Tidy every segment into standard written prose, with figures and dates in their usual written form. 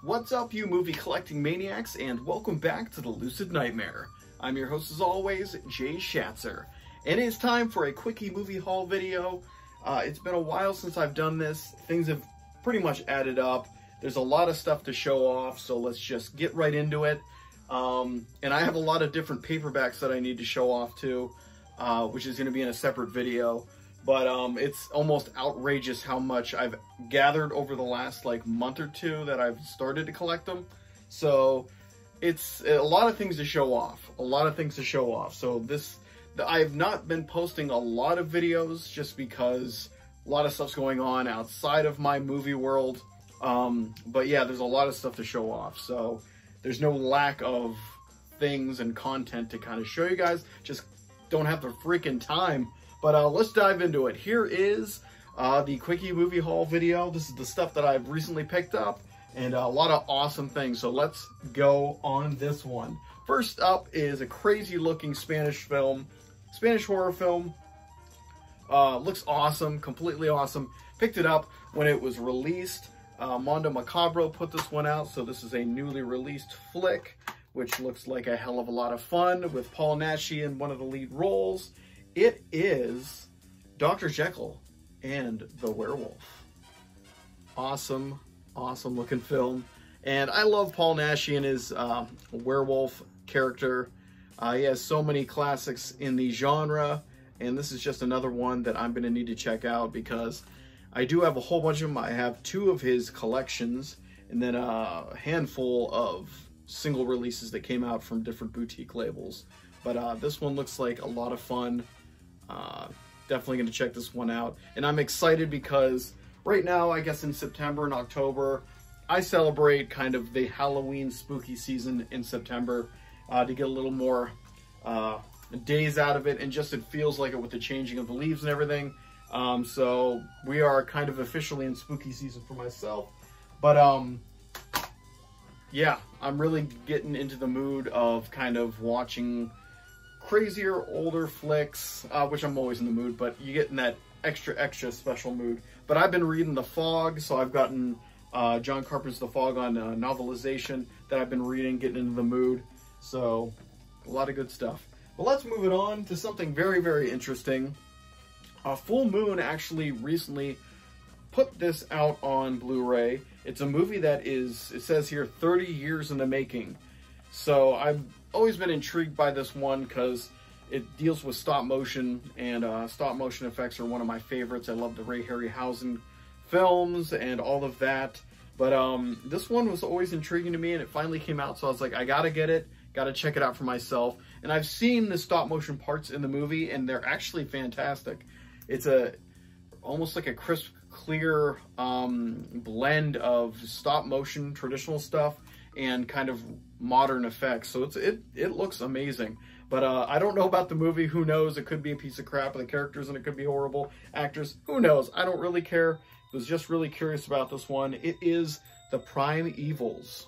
What's up, you movie collecting maniacs, and welcome back to the Lucid Nightmare. I'm your host as always, Jay Schatzer, and it's time for a Quickie movie haul video. It's been a while since I've done this. Things have pretty much added up. There's a lot of stuff to show off, so let's just get right into it. And I have a lot of different paperbacks that I need to show off too, which is going to be in a separate video. But it's almost outrageous how much I've gathered over the last month or two that I've started to collect them. So it's a lot of things to show off. So I've not been posting a lot of videos just because a lot of stuff's going on outside of my movie world. But yeah, there's a lot of stuff to show off. So there's no lack of things and content to kind of show you guys. Just don't have the freaking time. But let's dive into it. Here is the Quickie movie haul video. This is the stuff that I've recently picked up and a lot of awesome things. So let's go on this one. First up is a crazy looking Spanish horror film. Looks awesome, completely awesome. Picked it up when it was released. Mondo Macabro put this one out. So this is a newly released flick, which looks like a hell of a lot of fun with Paul Naschy in one of the lead roles. It is Dr. Jackal and the Werewolf. Awesome, awesome looking film. And I love Paul Naschy and his werewolf character. He has so many classics in the genre. And this is just another one that I'm going to need to check out because I do have a whole bunch of them. I have 2 of his collections and then a handful of single releases that came out from different boutique labels. But this one looks like a lot of fun. Definitely going to check this one out. And I'm excited because right now, I guess in September and October, I celebrate kind of the Halloween spooky season in September to get a little more days out of it. And just it feels like it with the changing of the leaves and everything. So we are kind of officially in spooky season for myself. But yeah, I'm really getting into the mood of kind of watching crazier, older flicks, which I'm always in the mood, but you get in that extra special mood. But I've been reading The Fog, so I've gotten John Carpenter's The Fog on novelization that I've been reading, getting into the mood. So a lot of good stuff. But let's move it on to something very, very interesting. Full Moon actually recently put this out on Blu-ray. It's a movie that is, it says here, 30 years in the making. So I've always been intrigued by this one because it deals with stop motion, and stop motion effects are one of my favorites. I love the Ray Harryhausen films and all of that. But this one was always intriguing to me, and it finally came out, so I was like, I gotta get it, gotta check it out for myself. And I've seen the stop motion parts in the movie, and they're actually fantastic. It's almost like a crisp, clear blend of stop motion, traditional stuff, and kind of modern effects. So it looks amazing. But I don't know about the movie. Who knows? It could be a piece of crap of the characters, and it could be horrible actors. Who knows? I don't really care. I was just really curious about this one. It is The Prime Evils.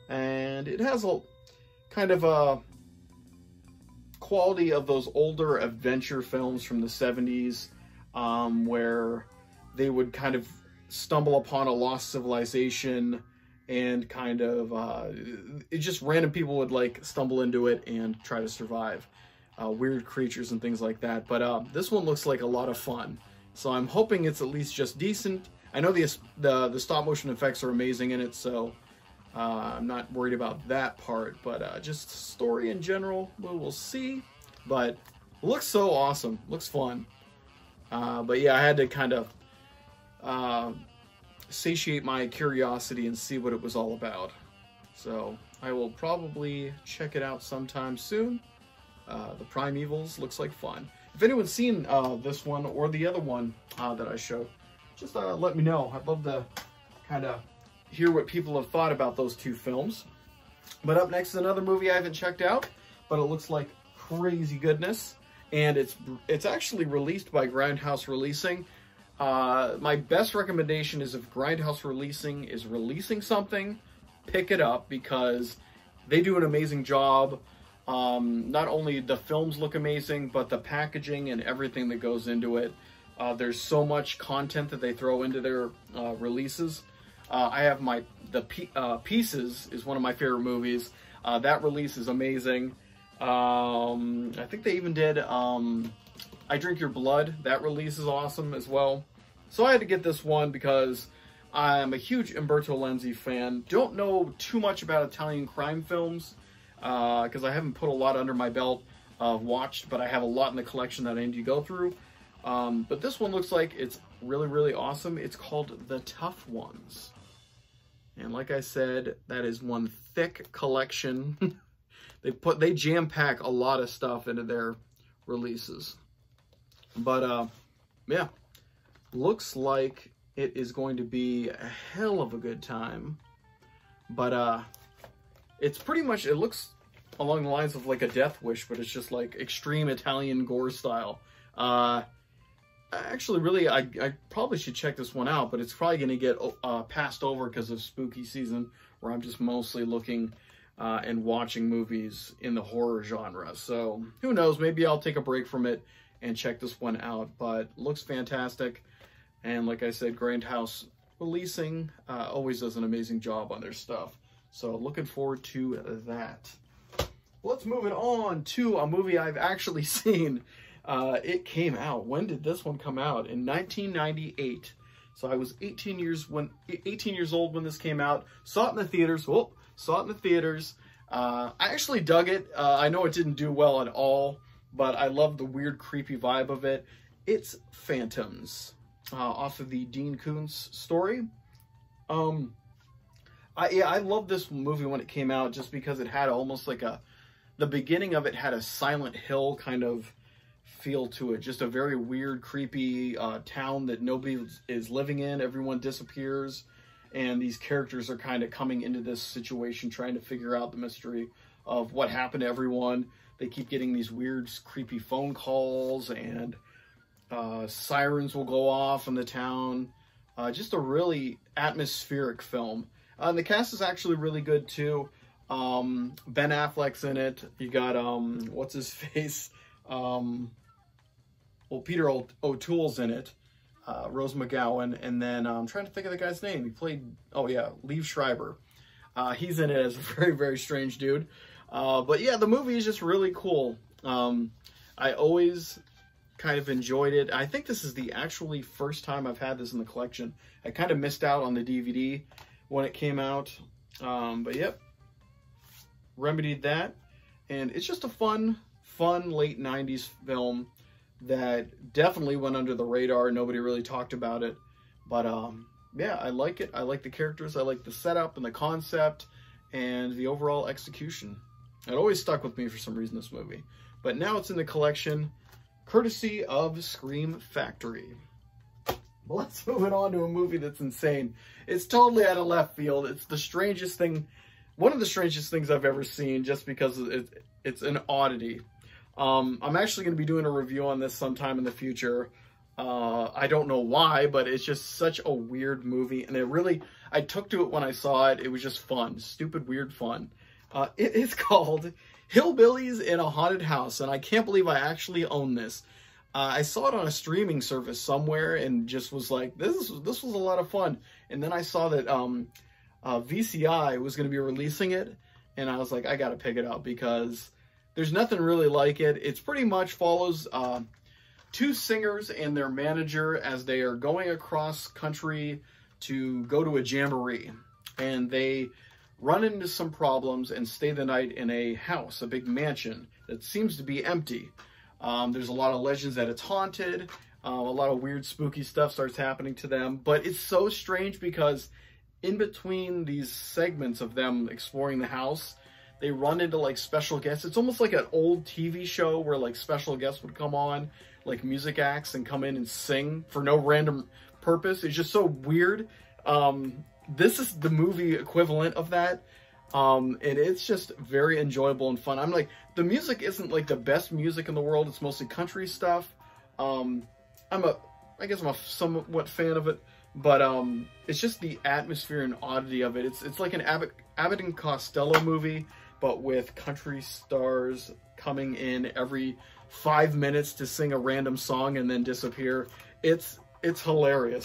And it has a kind of a quality of those older adventure films from the 70s, where they would kind of stumble upon a lost civilization, and kind of it just random people would stumble into it and try to survive, weird creatures and things like that. But this one looks like a lot of fun, so I'm hoping it's at least just decent. I know the stop motion effects are amazing in it, so I'm not worried about that part. But just story in general, we'll see. But it looks so awesome, looks fun. But yeah, I had to kind of satiate my curiosity and see what it was all about. So I will probably check it out sometime soon. The Prime Evils looks like fun. If anyone's seen this one or the other one that I showed, just let me know. I'd love to kind of hear what people have thought about those 2 films. But up next is another movie I haven't checked out, but it looks like crazy goodness. And it's actually released by Grindhouse Releasing. My best recommendation is if Grindhouse is releasing something, pick it up, because they do an amazing job. Not only the films look amazing, but the packaging and everything that goes into it. There's so much content that they throw into their releases. I have my Pieces is one of my favorite movies. That release is amazing. I think they even did I Drink Your Blood. That release is awesome as well. So I had to get this one because I'm a huge Umberto Lenzi fan. Don't know too much about Italian crime films because I haven't put a lot under my belt watched, but I have a lot in the collection that I need to go through. But this one looks like it's really, really awesome. It's called The Tough Ones. And like I said, that is one thick collection. They jam-pack a lot of stuff into their releases. But yeah, looks like it is going to be a hell of a good time. But it's pretty much, it looks along the lines of like a Death Wish, but it's just like extreme Italian gore style. Actually, really, I probably should check this one out, but it's probably going to get passed over because of spooky season, where I'm just mostly looking and watching movies in the horror genre. So who knows, maybe I'll take a break from it and check this one out, but looks fantastic. And like I said, Grindhouse releasing always does an amazing job on their stuff. So looking forward to that. Let's move it on to a movie I've actually seen. It came out. When did this one come out? In 1998. So I was 18 years old when this came out. Saw it in the theaters. Whoop! Saw it in the theaters. I actually dug it. I know it didn't do well at all, but I love the weird, creepy vibe of it. It's Phantoms, off of the Dean Koontz story. I love this movie when it came out just because it had almost like the beginning of it had a Silent Hill kind of feel to it. Just a very weird, creepy town that nobody is living in. Everyone disappears, and these characters are kind of coming into this situation trying to figure out the mystery of what happened to everyone. They keep getting these weird, creepy phone calls, and sirens will go off in the town. Just a really atmospheric film. The cast is actually really good too. Ben Affleck's in it. You got what's his face? Well, Peter O'Toole's in it. Rose McGowan, and then I'm trying to think of the guy's name. He played, oh yeah, Liev Schreiber. He's in it as a very, very strange dude. But yeah, the movie is just really cool. I always kind of enjoyed it. I think this is the actually first time I've had this in the collection. I kind of missed out on the DVD when it came out. But yep, remedied that. And it's just a fun late 90s film that definitely went under the radar. Nobody really talked about it. But yeah, I like it. I like the characters. I like the setup and the concept and the overall execution. It always stuck with me for some reason, this movie. But now it's in the collection, courtesy of Scream Factory. Well, let's move it on to a movie that's insane. It's totally out of left field. It's the strangest thing, one of the strangest things I've ever seen, just because it's an oddity. I'm actually going to be doing a review on this sometime in the future. I don't know why, but it's just such a weird movie. And I took to it when I saw it. It was just fun. Stupid, weird fun. It is called Hillbillies in a Haunted House. And I can't believe I actually own this. I saw it on a streaming service somewhere and just was like, this was a lot of fun. And then I saw that VCI was going to be releasing it. And I was like, I got to pick it up because there's nothing really like it. It's pretty much follows two singers and their manager as they are going across country to go to a jamboree. And they run into some problems and stay the night in a house, a big mansion that seems to be empty. There's a lot of legends that it's haunted. A lot of weird, spooky stuff starts happening to them. But it's so strange because in between these segments of them exploring the house, they run into like special guests. It's almost like an old TV show where like special guests would come on, like music acts, and come in and sing for no random purpose. It's just so weird. This is the movie equivalent of that. And it's just very enjoyable and fun. I'm like, the music isn't like the best music in the world. It's mostly country stuff. I guess I'm a somewhat fan of it, but it's just the atmosphere and oddity of it. It's like an Abbott and Costello movie, but with country stars coming in every 5 minutes to sing a random song and then disappear. It's hilarious.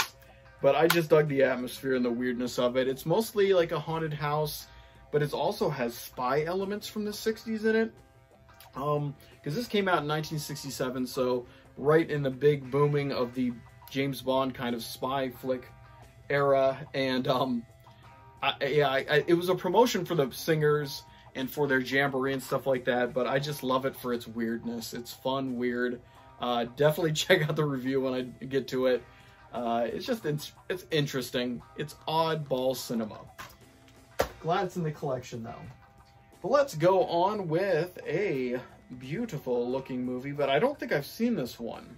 But I just dug the atmosphere and the weirdness of it. It's mostly like a haunted house, but it also has spy elements from the 60s in it. Because this came out in 1967, so right in the big booming of the James Bond kind of spy flick era. And it was a promotion for the singers and for their jamboree and stuff like that, but I just love it for its weirdness. It's fun, weird. Definitely check out the review when I get to it. It's interesting. It's oddball cinema. Glad it's in the collection though. But let's go on with a beautiful looking movie, but I don't think I've seen this one.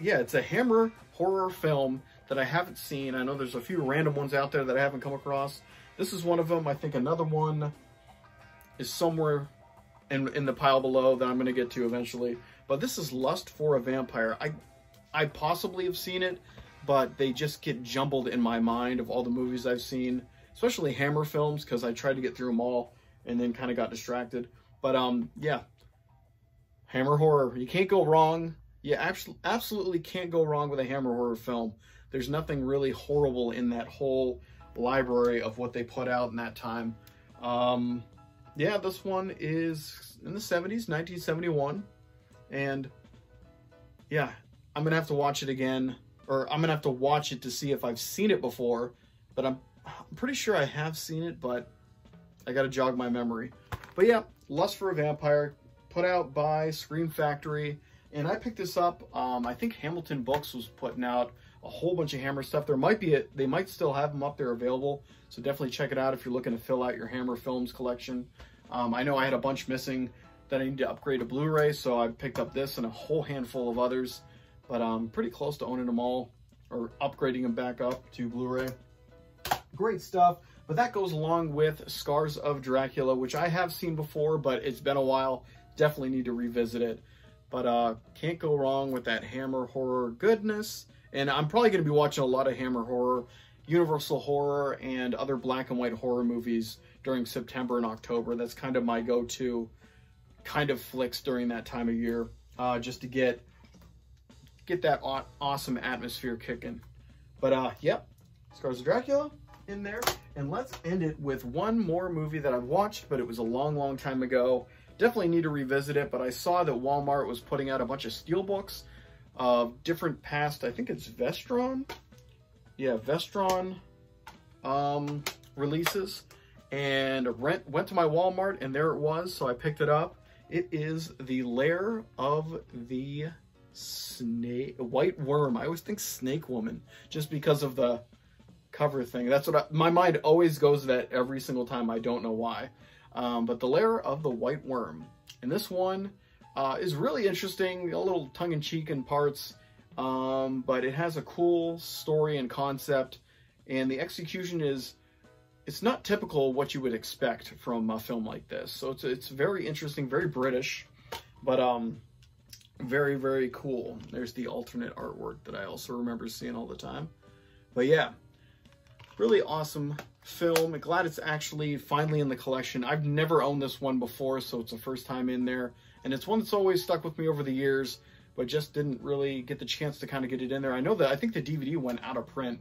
Yeah, it's a Hammer horror film that I haven't seen. I know there's a few random ones out there that I haven't come across. This is one of them. I think another one is somewhere in the pile below that I'm going to get to eventually. But this is Lust for a Vampire. I possibly have seen it, but they just get jumbled in my mind of all the movies I've seen, especially Hammer films, because I tried to get through them all and then kind of got distracted. But yeah, Hammer horror. You can't go wrong. You absolutely can't go wrong with a Hammer horror film. There's nothing really horrible in that whole library of what they put out in that time. Yeah, this one is in the 70s, 1971. And yeah, I'm going to have to watch it again, or I'm going to have to watch it to see if I've seen it before. But I'm pretty sure I have seen it, but I got to jog my memory. But yeah, Lust for a Vampire, put out by Scream Factory. And I picked this up, I think Hamilton Books was putting out a whole bunch of Hammer stuff. They might still have them up there available, so definitely check it out if you're looking to fill out your Hammer Films collection. I know I had a bunch missing that I need to upgrade to Blu-ray, so I picked up this and a whole handful of others, but I'm pretty close to owning them all, or upgrading them back up to Blu-ray. Great stuff, but that goes along with Scars of Dracula, which I have seen before, but it's been a while. Definitely need to revisit it. But can't go wrong with that Hammer horror goodness. And I'm probably going to be watching a lot of Hammer horror, Universal horror, and other black and white horror movies during September and October. That's kind of my go-to kind of flicks during that time of year, just to get that awesome atmosphere kicking. But yep, Scars of Dracula in there. And let's end it with one more movie that I've watched, but it was a long time ago. Definitely need to revisit it, but I saw that Walmart was putting out a bunch of steelbooks of different past, I think it's Vestron? Yeah, Vestron releases. And went to my Walmart, and there it was, so I picked it up. It is the Lair of the White Worm. I always think Snake Woman, just because of the cover thing. That's what my mind always goes to that every single time. I don't know why. But the Lair of the White Worm. And this one is really interesting, a little tongue-in-cheek in parts, but it has a cool story and concept, and the execution it's not typical what you would expect from a film like this. So it's very interesting, very British, but very cool. There's the alternate artwork that I also remember seeing all the time. But yeah, really awesome film. Glad it's actually finally in the collection. I've never owned this one before, so it's the first time in there. And it's one that's always stuck with me over the years, but just didn't really get the chance to kind of get it in there. I think the DVD went out of print,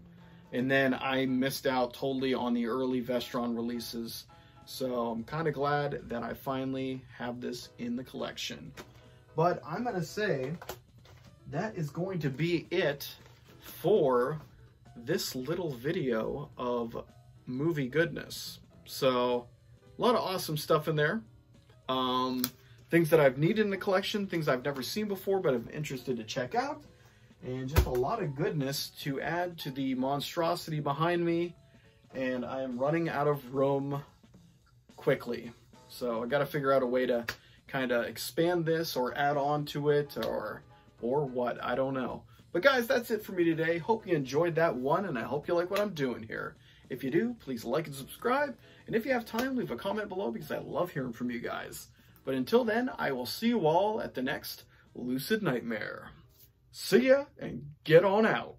and then I missed out totally on the early Vestron releases. So I'm kind of glad that I finally have this in the collection. But I'm going to say that is going to be it for this little video of movie goodness. So a lot of awesome stuff in there. Things that I've needed in the collection, things I've never seen before but I'm interested to check out, and just a lot of goodness to add to the monstrosity behind me. And I am running out of room quickly, so I got to figure out a way to kind of expand this or add on to it or what, I don't know. But guys, that's it for me today. Hope you enjoyed that one, and I hope you like what I'm doing here. If you do, please like and subscribe. And if you have time, leave a comment below, because I love hearing from you guys. But until then, I will see you all at the next Lucid Nightmare. See ya, and get on out.